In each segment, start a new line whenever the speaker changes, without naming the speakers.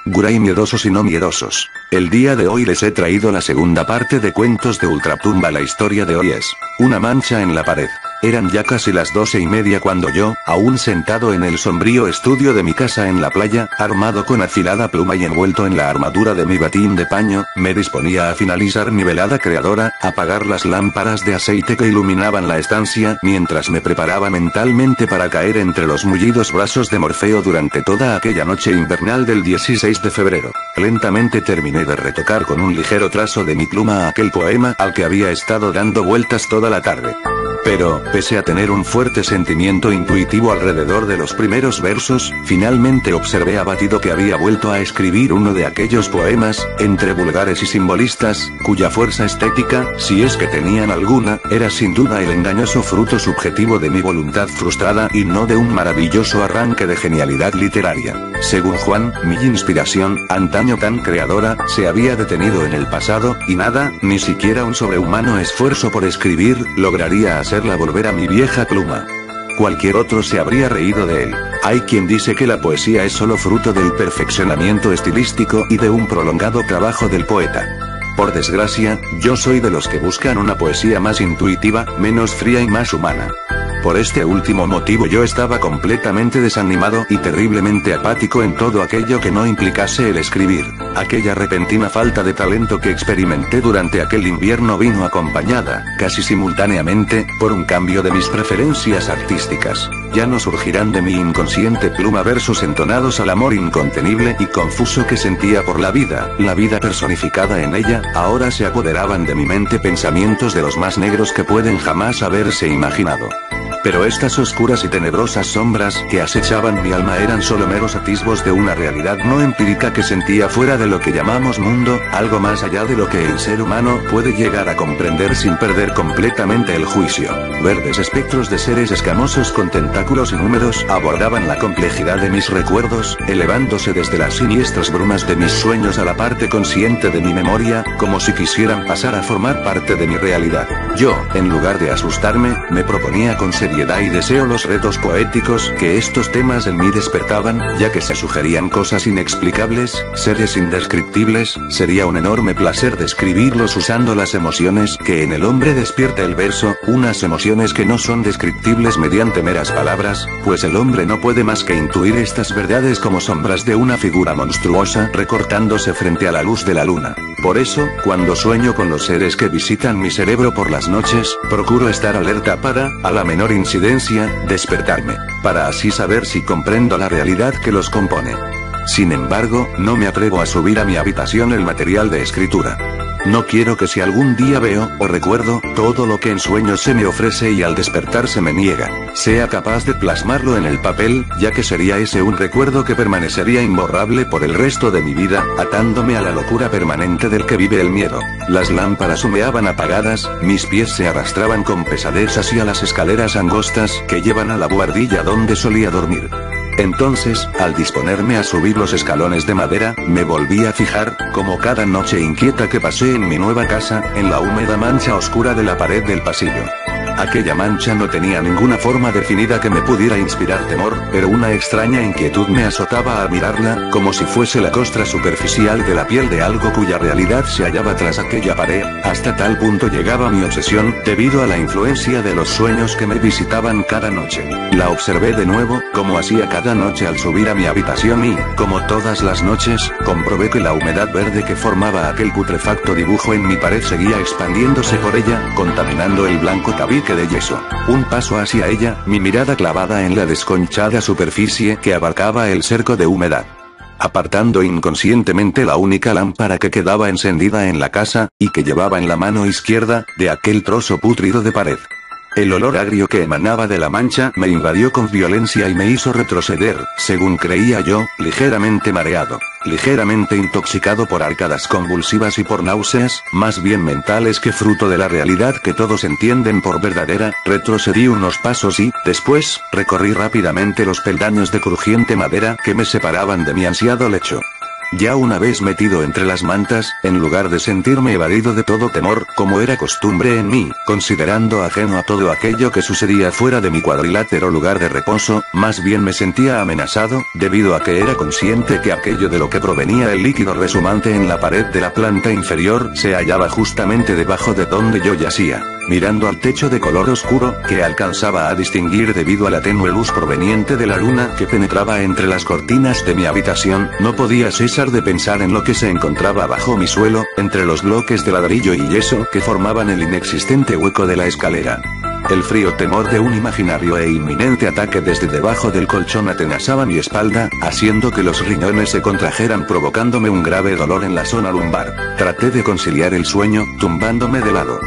Guray miedosos y no miedosos. El día de hoy les he traído la segunda parte de Cuentos de Ultratumba. La historia de hoy es una mancha en la pared. Eran ya casi las 12:30 cuando yo, aún sentado en el sombrío estudio de mi casa en la playa, armado con afilada pluma y envuelto en la armadura de mi batín de paño, me disponía a finalizar mi velada creadora, apagar las lámparas de aceite que iluminaban la estancia, mientras me preparaba mentalmente para caer entre los mullidos brazos de Morfeo durante toda aquella noche invernal del 16 de febrero. Lentamente terminé de retocar con un ligero trazo de mi pluma aquel poema al que había estado dando vueltas toda la tarde. Pero, pese a tener un fuerte sentimiento intuitivo alrededor de los primeros versos, finalmente observé abatido que había vuelto a escribir uno de aquellos poemas, entre vulgares y simbolistas, cuya fuerza estética, si es que tenían alguna, era sin duda el engañoso fruto subjetivo de mi voluntad frustrada y no de un maravilloso arranque de genialidad literaria. Según Juan, mi inspiración, antaño tan creadora, se había detenido en el pasado, y nada, ni siquiera un sobrehumano esfuerzo por escribir, lograría hacerla volver a mi vieja pluma. Cualquier otro se habría reído de él. Hay quien dice que la poesía es solo fruto del perfeccionamiento estilístico y de un prolongado trabajo del poeta. Por desgracia, yo soy de los que buscan una poesía más intuitiva, menos fría y más humana. Por este último motivo yo estaba completamente desanimado y terriblemente apático en todo aquello que no implicase el escribir. Aquella repentina falta de talento que experimenté durante aquel invierno vino acompañada, casi simultáneamente, por un cambio de mis preferencias artísticas. Ya no surgirán de mi inconsciente pluma versos entonados al amor incontenible y confuso que sentía por la vida personificada en ella, ahora se apoderaban de mi mente pensamientos de los más negros que pueden jamás haberse imaginado. Pero estas oscuras y tenebrosas sombras que acechaban mi alma eran solo meros atisbos de una realidad no empírica que sentía fuera de lo que llamamos mundo, algo más allá de lo que el ser humano puede llegar a comprender sin perder completamente el juicio. Verdes espectros de seres escamosos con tentáculos inhúmedos abordaban la complejidad de mis recuerdos, elevándose desde las siniestras brumas de mis sueños a la parte consciente de mi memoria, como si quisieran pasar a formar parte de mi realidad. Yo, en lugar de asustarme, me proponía con seriedad y deseo los retos poéticos que estos temas en mí despertaban, ya que se sugerían cosas inexplicables, seres indescriptibles. Sería un enorme placer describirlos usando las emociones que en el hombre despierta el verso, unas emociones que no son descriptibles mediante meras palabras, pues el hombre no puede más que intuir estas verdades como sombras de una figura monstruosa recortándose frente a la luz de la luna. Por eso, cuando sueño con los seres que visitan mi cerebro por las noches, procuro estar alerta para, a la menor incidencia, despertarme, para así saber si comprendo la realidad que los compone. Sin embargo, no me atrevo a subir a mi habitación el material de escritura. No quiero que si algún día veo, o recuerdo, todo lo que en sueños se me ofrece y al despertar se me niega, sea capaz de plasmarlo en el papel, ya que sería ese un recuerdo que permanecería imborrable por el resto de mi vida, atándome a la locura permanente del que vive el miedo. Las lámparas humeaban apagadas, mis pies se arrastraban con pesadez hacia las escaleras angostas que llevan a la buhardilla donde solía dormir. Entonces, al disponerme a subir los escalones de madera, me volví a fijar, como cada noche inquieta que pasé en mi nueva casa, en la húmeda mancha oscura de la pared del pasillo. Aquella mancha no tenía ninguna forma definida que me pudiera inspirar temor, pero una extraña inquietud me azotaba al mirarla, como si fuese la costra superficial de la piel de algo cuya realidad se hallaba tras aquella pared. Hasta tal punto llegaba mi obsesión, debido a la influencia de los sueños que me visitaban cada noche. La observé de nuevo, como hacía cada noche al subir a mi habitación y, como todas las noches, comprobé que la humedad verde que formaba aquel putrefacto dibujo en mi pared seguía expandiéndose por ella, contaminando el blanco tabique de yeso. Un paso hacia ella, mi mirada clavada en la desconchada superficie que abarcaba el cerco de humedad. Apartando inconscientemente la única lámpara que quedaba encendida en la casa, y que llevaba en la mano izquierda, de aquel trozo pútrido de pared. El olor agrio que emanaba de la mancha me invadió con violencia y me hizo retroceder, según creía yo, ligeramente mareado, ligeramente intoxicado por arcadas convulsivas y por náuseas, más bien mentales que fruto de la realidad que todos entienden por verdadera. Retrocedí unos pasos y, después, recorrí rápidamente los peldaños de crujiente madera que me separaban de mi ansiado lecho. Ya una vez metido entre las mantas, en lugar de sentirme evadido de todo temor, como era costumbre en mí, considerando ajeno a todo aquello que sucedía fuera de mi cuadrilátero lugar de reposo, más bien me sentía amenazado, debido a que era consciente que aquello de lo que provenía el líquido resumante en la pared de la planta inferior se hallaba justamente debajo de donde yo yacía. Mirando al techo de color oscuro, que alcanzaba a distinguir debido a la tenue luz proveniente de la luna que penetraba entre las cortinas de mi habitación, no podía cesar de pensar en lo que se encontraba bajo mi suelo, entre los bloques de ladrillo y yeso que formaban el inexistente hueco de la escalera. El frío temor de un imaginario e inminente ataque desde debajo del colchón atenazaba mi espalda, haciendo que los riñones se contrajeran provocándome un grave dolor en la zona lumbar. Traté de conciliar el sueño, tumbándome de lado.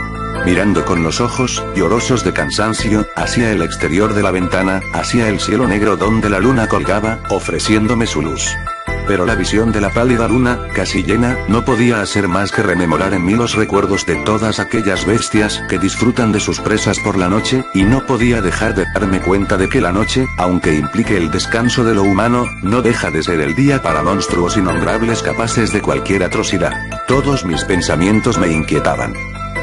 Mirando con los ojos, llorosos de cansancio, hacia el exterior de la ventana, hacia el cielo negro donde la luna colgaba, ofreciéndome su luz. Pero la visión de la pálida luna, casi llena, no podía hacer más que rememorar en mí los recuerdos de todas aquellas bestias que disfrutan de sus presas por la noche, y no podía dejar de darme cuenta de que la noche, aunque implique el descanso de lo humano, no deja de ser el día para monstruos innombrables capaces de cualquier atrocidad. Todos mis pensamientos me inquietaban.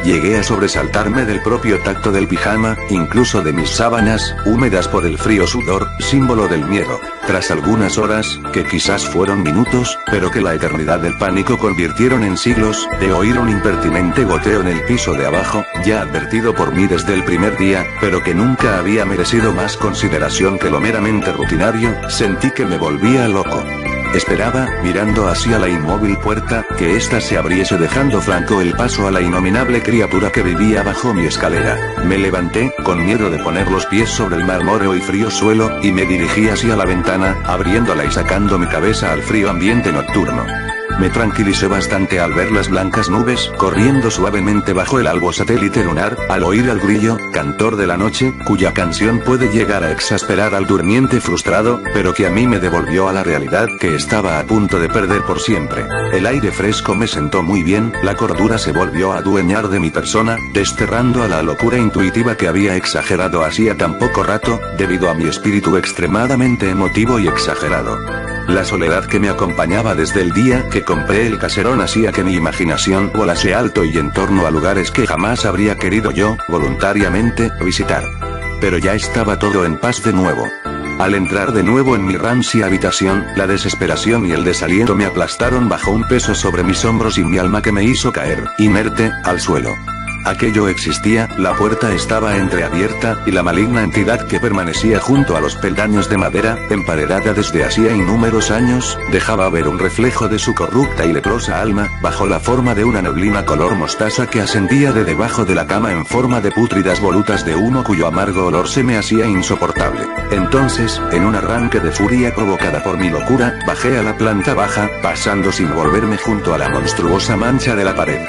Llegué a sobresaltarme del propio tacto del pijama, incluso de mis sábanas, húmedas por el frío sudor, símbolo del miedo. Tras algunas horas, que quizás fueron minutos, pero que la eternidad del pánico convirtieron en siglos, de oír un impertinente goteo en el piso de abajo, ya advertido por mí desde el primer día, pero que nunca había merecido más consideración que lo meramente rutinario, sentí que me volvía loco. Esperaba, mirando hacia la inmóvil puerta, que ésta se abriese dejando franco el paso a la innominable criatura que vivía bajo mi escalera. Me levanté, con miedo de poner los pies sobre el marmóreo y frío suelo, y me dirigí hacia la ventana, abriéndola y sacando mi cabeza al frío ambiente nocturno. Me tranquilicé bastante al ver las blancas nubes corriendo suavemente bajo el albo satélite lunar, al oír al grillo, cantor de la noche, cuya canción puede llegar a exasperar al durmiente frustrado, pero que a mí me devolvió a la realidad que estaba a punto de perder por siempre. El aire fresco me sentó muy bien, la cordura se volvió a adueñar de mi persona, desterrando a la locura intuitiva que había exagerado hacía tan poco rato, debido a mi espíritu extremadamente emotivo y exagerado. La soledad que me acompañaba desde el día que compré el caserón hacía que mi imaginación volase alto y en torno a lugares que jamás habría querido yo, voluntariamente, visitar. Pero ya estaba todo en paz de nuevo. Al entrar de nuevo en mi rancia habitación, la desesperación y el desaliento me aplastaron bajo un peso sobre mis hombros y mi alma que me hizo caer, inerte, al suelo. Aquello existía, la puerta estaba entreabierta, y la maligna entidad que permanecía junto a los peldaños de madera, emparedada desde hacía innúmeros años, dejaba ver un reflejo de su corrupta y leprosa alma, bajo la forma de una neblina color mostaza que ascendía de debajo de la cama en forma de pútridas volutas de humo cuyo amargo olor se me hacía insoportable. Entonces, en un arranque de furia provocada por mi locura, bajé a la planta baja, pasando sin volverme junto a la monstruosa mancha de la pared.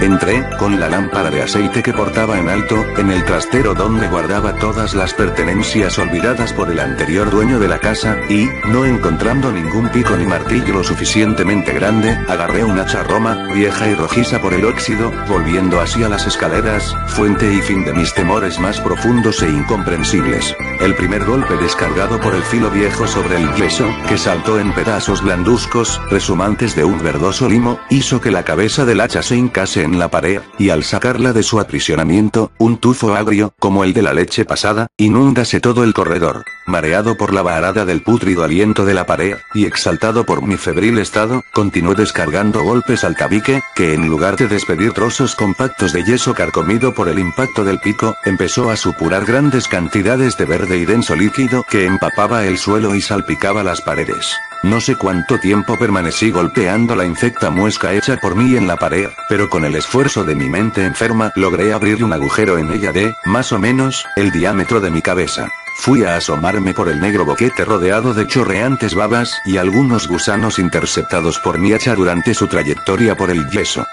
Entré, con la lámpara de aceite que portaba en alto, en el trastero donde guardaba todas las pertenencias olvidadas por el anterior dueño de la casa, y, no encontrando ningún pico ni martillo lo suficientemente grande, agarré una charroma, vieja y rojiza por el óxido, volviendo hacia las escaleras, fuente y fin de mis temores más profundos e incomprensibles. El primer golpe descargado por el filo viejo sobre el yeso, que saltó en pedazos blanduzcos, resumantes de un verdoso limo, hizo que la cabeza del hacha se hincase en la pared, y al sacarla de su aprisionamiento, un tufo agrio, como el de la leche pasada, inundase todo el corredor. Mareado por la varada del pútrido aliento de la pared, y exaltado por mi febril estado, continué descargando golpes al tabique, que en lugar de despedir trozos compactos de yeso carcomido por el impacto del pico, empezó a supurar grandes cantidades de verde y denso líquido que empapaba el suelo y salpicaba las paredes. No sé cuánto tiempo permanecí golpeando la infecta muesca hecha por mí en la pared, pero con el esfuerzo de mi mente enferma logré abrir un agujero en ella de, más o menos, el diámetro de mi cabeza. Fui a asomarme por el negro boquete rodeado de chorreantes babas y algunos gusanos interceptados por mi hacha durante su trayectoria por el yeso.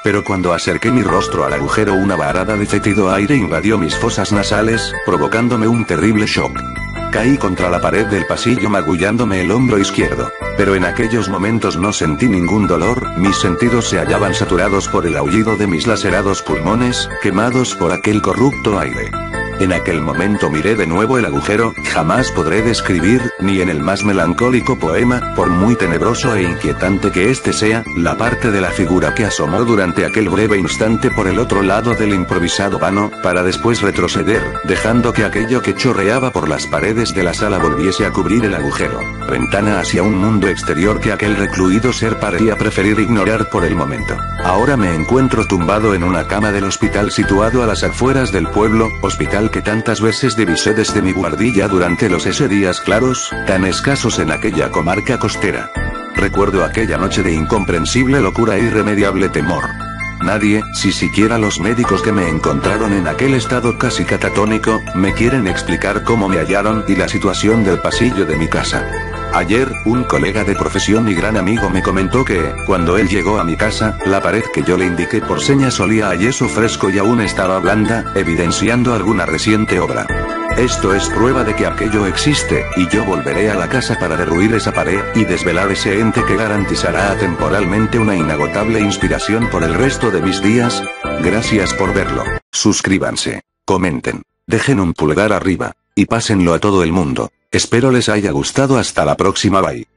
Pero cuando acerqué mi rostro al agujero una varada de fétido aire invadió mis fosas nasales, provocándome un terrible shock. Caí contra la pared del pasillo magullándome el hombro izquierdo. Pero en aquellos momentos no sentí ningún dolor, mis sentidos se hallaban saturados por el aullido de mis lacerados pulmones, quemados por aquel corrupto aire. En aquel momento miré de nuevo el agujero, jamás podré describir, ni en el más melancólico poema, por muy tenebroso e inquietante que este sea, la parte de la figura que asomó durante aquel breve instante por el otro lado del improvisado vano, para después retroceder, dejando que aquello que chorreaba por las paredes de la sala volviese a cubrir el agujero. Ventana hacia un mundo exterior que aquel recluido ser parecía preferir ignorar por el momento. Ahora me encuentro tumbado en una cama del hospital situado a las afueras del pueblo, hospital que tantas veces divisé desde mi guardilla durante los días claros, tan escasos en aquella comarca costera. Recuerdo aquella noche de incomprensible locura e irremediable temor. Nadie, si siquiera los médicos que me encontraron en aquel estado casi catatónico, me quieren explicar cómo me hallaron y la situación del pasillo de mi casa. Ayer, un colega de profesión y gran amigo me comentó que, cuando él llegó a mi casa, la pared que yo le indiqué por señas olía a yeso fresco y aún estaba blanda, evidenciando alguna reciente obra. Esto es prueba de que aquello existe, y yo volveré a la casa para derruir esa pared, y desvelar ese ente que garantizará atemporalmente una inagotable inspiración por el resto de mis días. Gracias por verlo. Suscríbanse, comenten, dejen un pulgar arriba, y pásenlo a todo el mundo. Espero les haya gustado. Hasta la próxima. Bye.